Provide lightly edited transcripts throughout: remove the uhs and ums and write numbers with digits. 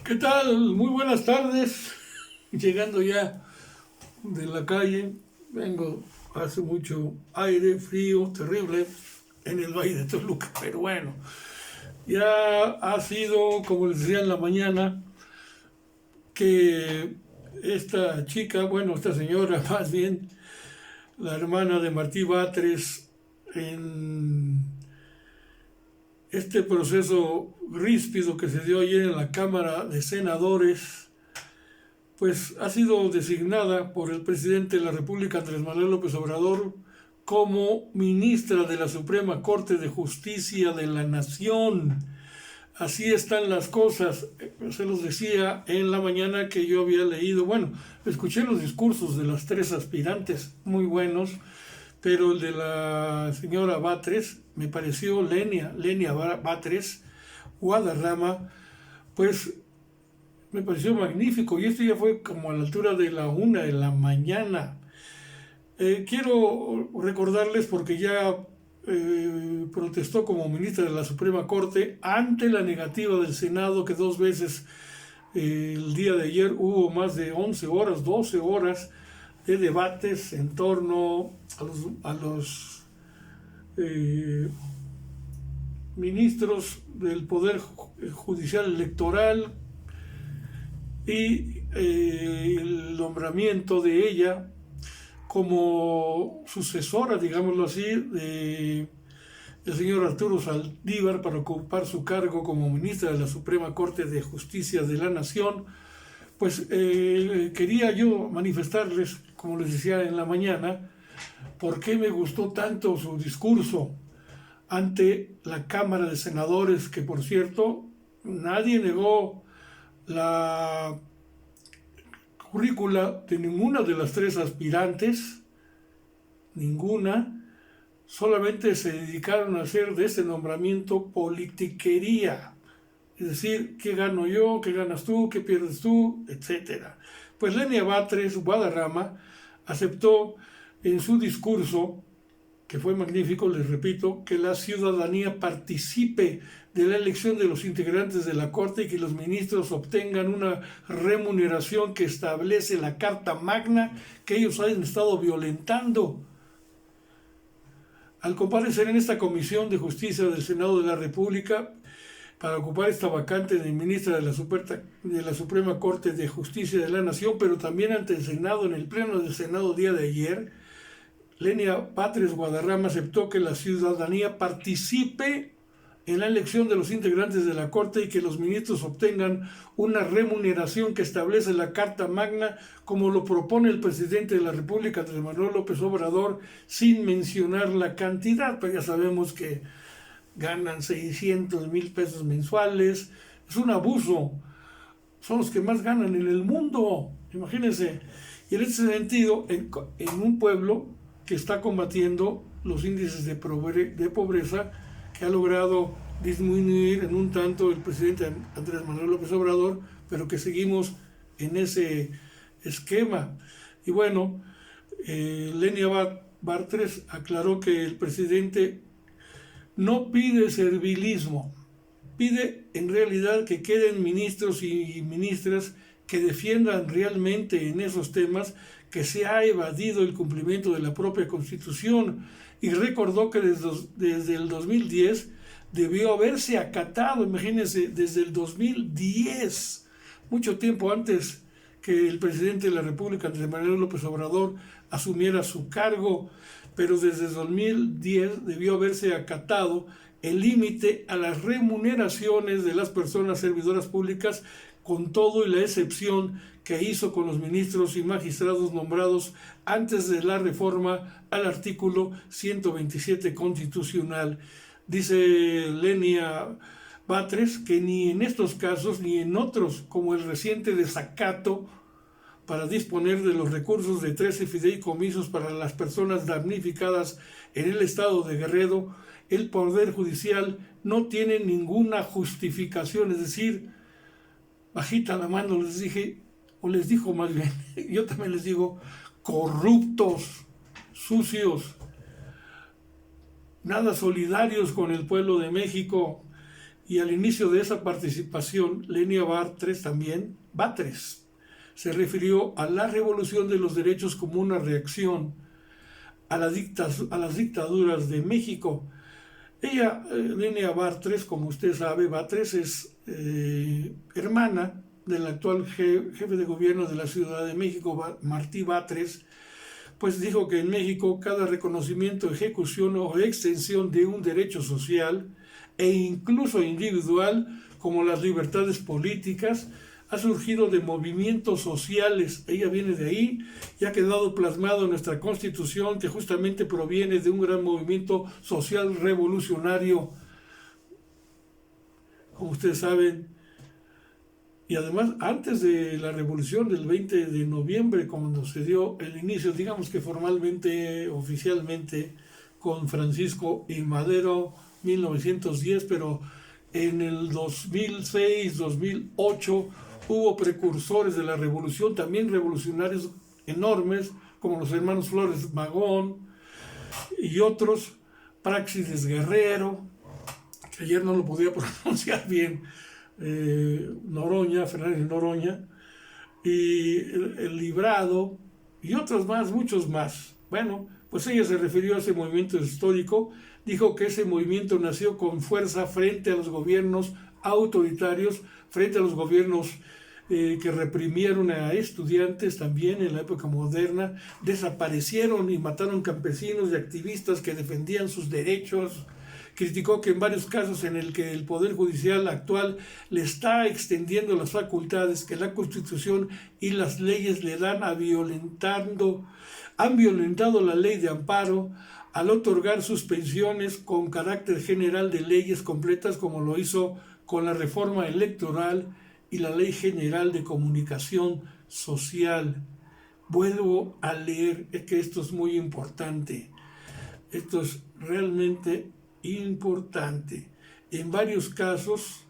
¿Qué tal? Muy buenas tardes. Llegando ya de la calle, vengo, hace mucho aire, frío, terrible en el Valle de Toluca, pero bueno, ya ha sido, como les decía en la mañana, que esta chica, bueno, esta señora más bien, la hermana de Martí Batres, en este proceso ríspido que se dio ayer en la Cámara de Senadores, pues ha sido designada por el presidente de la República, Andrés Manuel López Obrador, como ministra de la Suprema Corte de Justicia de la Nación. Así están las cosas. Se los decía en la mañana que yo había leído, bueno, escuché los discursos de las tres aspirantes, muy buenos, pero el de la señora Batres me pareció Lenia Batres, Guadarrama, pues me pareció magnífico, y esto ya fue como a la altura de la 1 de la mañana. Quiero recordarles, porque ya protestó como ministra de la Suprema Corte ante la negativa del Senado, que dos veces el día de ayer hubo más de 11 horas, 12 horas de debates en torno a los ministros del Poder Judicial Electoral, y el nombramiento de ella como sucesora, digámoslo así, del señor Arturo Saldívar para ocupar su cargo como ministra de la Suprema Corte de Justicia de la Nación. Pues quería yo manifestarles, como les decía en la mañana, por qué me gustó tanto su discurso ante la Cámara de Senadores, que por cierto nadie negó la currícula de ninguna de las tres aspirantes, ninguna, solamente se dedicaron a hacer de este nombramiento politiquería, es decir, ¿qué gano yo? ¿Qué ganas tú? ¿Qué pierdes tú? Etcétera. Pues Lenia Batres Guadarrama aceptó en su discurso, que fue magnífico, les repito, que la ciudadanía participe de la elección de los integrantes de la Corte y que los ministros obtengan una remuneración que establece la Carta Magna que ellos han estado violentando. Al comparecer en esta Comisión de Justicia del Senado de la República para ocupar esta vacante de ministra de la Suprema Corte de Justicia de la Nación, pero también ante el Senado, en el pleno del Senado día de ayer, Lenia Batres Guadarrama aceptó que la ciudadanía participe en la elección de los integrantes de la Corte y que los ministros obtengan una remuneración que establece la Carta Magna, como lo propone el presidente de la República, Andrés Manuel López Obrador, sin mencionar la cantidad. Pero ya sabemos que ganan 600,000 pesos mensuales. Es un abuso. Son los que más ganan en el mundo. Imagínense. Y en ese sentido, en un pueblo que está combatiendo los índices de pobreza, que ha logrado disminuir en un tanto el presidente Andrés Manuel López Obrador, pero que seguimos en ese esquema. Y bueno, Lenia Batres aclaró que el presidente no pide servilismo, pide en realidad que queden ministros y ministras que defiendan realmente en esos temas que se ha evadido el cumplimiento de la propia Constitución, y recordó que desde el 2010 debió haberse acatado, imagínense, desde el 2010, mucho tiempo antes que el presidente de la República, Andrés Manuel López Obrador, asumiera su cargo, pero desde el 2010 debió haberse acatado el límite a las remuneraciones de las personas servidoras públicas, con todo y la excepción que hizo con los ministros y magistrados nombrados antes de la reforma al artículo 127 constitucional. Dice Lenia Batres que ni en estos casos ni en otros, como el reciente desacato para disponer de los recursos de 13 fideicomisos para las personas damnificadas en el estado de Guerrero, el Poder Judicial no tiene ninguna justificación. Es decir, bajita la mano les dije, o les dijo más bien, yo también les digo, corruptos, sucios, nada solidarios con el pueblo de México. Y al inicio de esa participación, Lenia Batres, se refirió a la revolución de los derechos como una reacción a las dictaduras de México. Ella, Lenia Batres, como usted sabe, Batres es hermana del actual jefe de gobierno de la Ciudad de México, Martí Batres, pues dijo que en México cada reconocimiento, ejecución o extensión de un derecho social e incluso individual, como las libertades políticas, ha surgido de movimientos sociales. Ella viene de ahí y ha quedado plasmado en nuestra Constitución, que justamente proviene de un gran movimiento social revolucionario, como ustedes saben. Y además, antes de la revolución del 20 de noviembre, cuando se dio el inicio, digamos que formalmente, oficialmente, con Francisco I. Madero, 1910, pero en el 2006, 2008, hubo precursores de la revolución, también revolucionarios enormes, como los hermanos Flores Magón y otros, Práxedes Guerrero, que ayer no lo podía pronunciar bien, Noroña, Fernández Noroña, y el Librado, y otros más, muchos más. Bueno, pues ella se refirió a ese movimiento histórico, dijo que ese movimiento nació con fuerza frente a los gobiernos autoritarios, frente a los gobiernos que reprimieron a estudiantes también en la época moderna, desaparecieron y mataron campesinos y activistas que defendían sus derechos. Criticó que en varios casos en el que el Poder Judicial actual le está extendiendo las facultades que la Constitución y las leyes le dan han violentado la ley de amparo al otorgar suspensiones con carácter general de leyes completas, como lo hizo con la reforma electoral y la Ley General de Comunicación Social. Vuelvo a leer, es que esto es muy importante. Esto es realmente importante. En varios casos,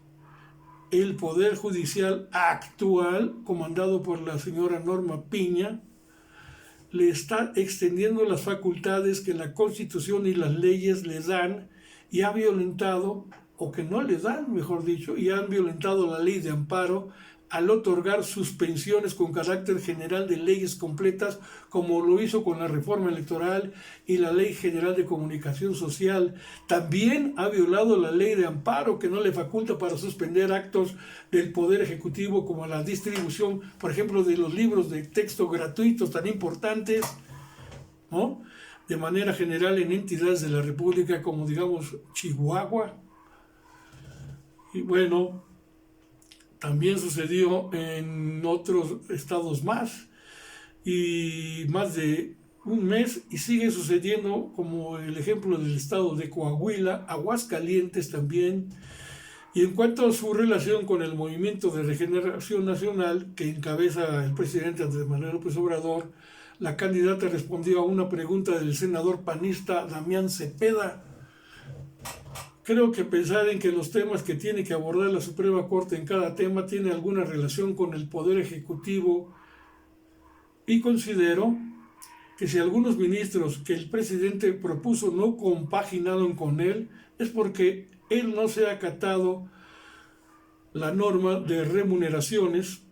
el Poder Judicial actual, comandado por la señora Norma Piña, le está extendiendo las facultades que la Constitución y las leyes le dan y ha violentado, o que no le dan, mejor dicho, y han violentado la ley de amparo al otorgar suspensiones con carácter general de leyes completas, como lo hizo con la reforma electoral y la Ley General de Comunicación Social. También ha violado la ley de amparo, que no le faculta para suspender actos del Poder Ejecutivo, como la distribución, por ejemplo, de los libros de texto gratuitos tan importantes, ¿no?, de manera general en entidades de la República, como digamos Chihuahua. Y bueno, también sucedió en otros estados más, y más de un mes, y sigue sucediendo, como el ejemplo del estado de Coahuila, Aguascalientes también. Y en cuanto a su relación con el Movimiento de Regeneración Nacional, que encabeza el presidente Andrés Manuel López Obrador, la candidata respondió a una pregunta del senador panista Damián Cepeda. Creo que pensar en que los temas que tiene que abordar la Suprema Corte en cada tema tiene alguna relación con el Poder Ejecutivo, y considero que si algunos ministros que el presidente propuso no compaginaron con él, es porque él no se ha acatado la norma de remuneraciones,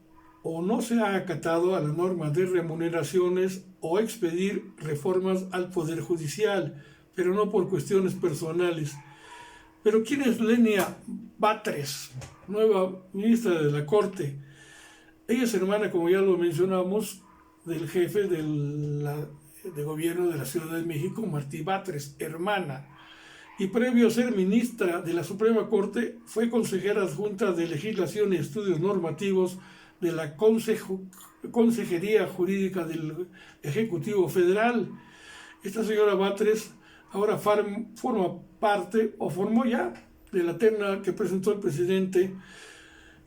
o no se ha acatado a la norma de remuneraciones, o expedir reformas al Poder Judicial, pero no por cuestiones personales. Pero ¿quién es Lenia Batres, nueva ministra de la Corte? Ella es hermana, como ya lo mencionamos, del jefe de gobierno de la Ciudad de México, Martí Batres, hermana. Y previo a ser ministra de la Suprema Corte, fue consejera adjunta de Legislación y Estudios Normativos de la Consejería Jurídica del Ejecutivo Federal. Esta señora Batres ahora forma parte, o formó ya, de la terna que presentó el presidente,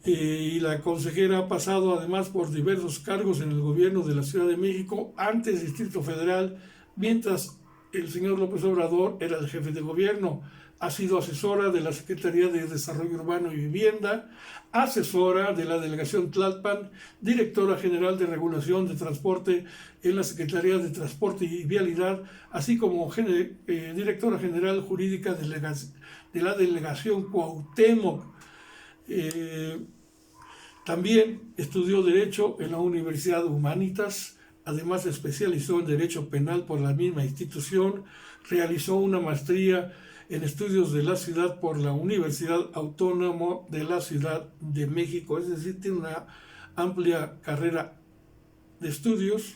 y la consejera ha pasado además por diversos cargos en el gobierno de la Ciudad de México, antes Distrito Federal, mientras el señor López Obrador era el jefe de gobierno. Ha sido asesora de la Secretaría de Desarrollo Urbano y Vivienda, asesora de la Delegación Tlalpan, directora general de Regulación de Transporte en la Secretaría de Transporte y Vialidad, así como directora general jurídica de la delegación Cuauhtémoc. También estudió Derecho en la Universidad Humanitas, además se especializó en Derecho Penal por la misma institución, realizó una maestría en Estudios de la Ciudad por la Universidad Autónoma de la Ciudad de México, es decir, tiene una amplia carrera de estudios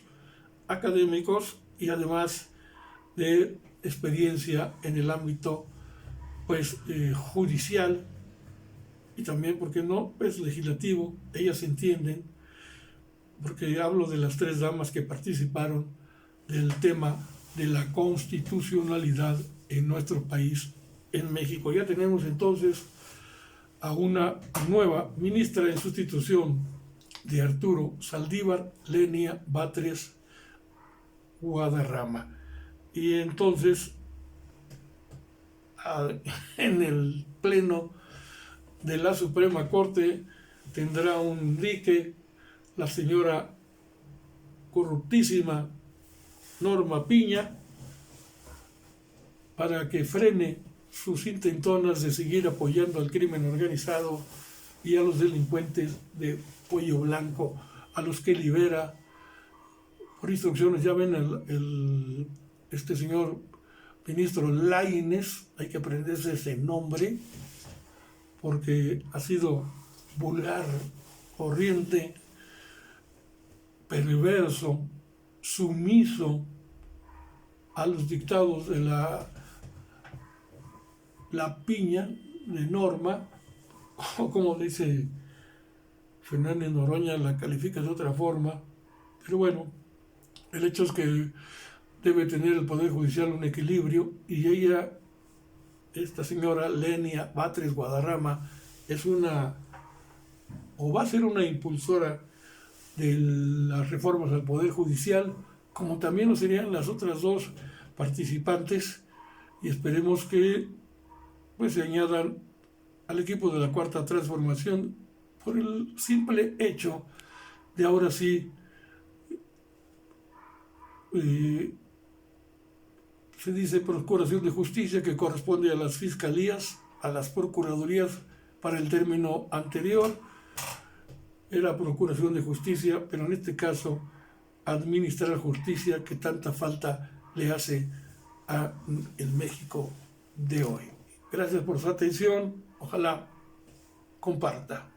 académicos y además de experiencia en el ámbito pues judicial y también, ¿por qué no?, pues legislativo. Ellas entienden, porque hablo de las tres damas que participaron del tema de la constitucionalidad en nuestro país, en México. Ya tenemos entonces a una nueva ministra en sustitución de Arturo Saldívar, Lenia Batres Guadarrama. Y entonces, en el pleno de la Suprema Corte tendrá un dique la señora corruptísima Norma Piña para que frene sus intentonas de seguir apoyando al crimen organizado y a los delincuentes de cuello blanco, a los que libera por instrucciones. Ya ven este señor ministro Lainez, hay que aprenderse ese nombre porque ha sido vulgar, corriente, perverso, sumiso a los dictados de la piña de Norma, o como dice Fernández Noroña, la califica de otra forma, pero bueno, el hecho es que debe tener el Poder Judicial un equilibrio y ella, esta señora Lenia Batres Guadarrama, es una, o va a ser una impulsora de las reformas al Poder Judicial, como también lo serían las otras dos participantes, y esperemos que pues se añadan al equipo de la Cuarta Transformación por el simple hecho de ahora sí se dice Procuración de Justicia, que corresponde a las fiscalías, a las procuradurías. Para el término anterior era Procuración de Justicia, pero en este caso administrar justicia, que tanta falta le hace a el México de hoy. Gracias por su atención, ojalá comparta.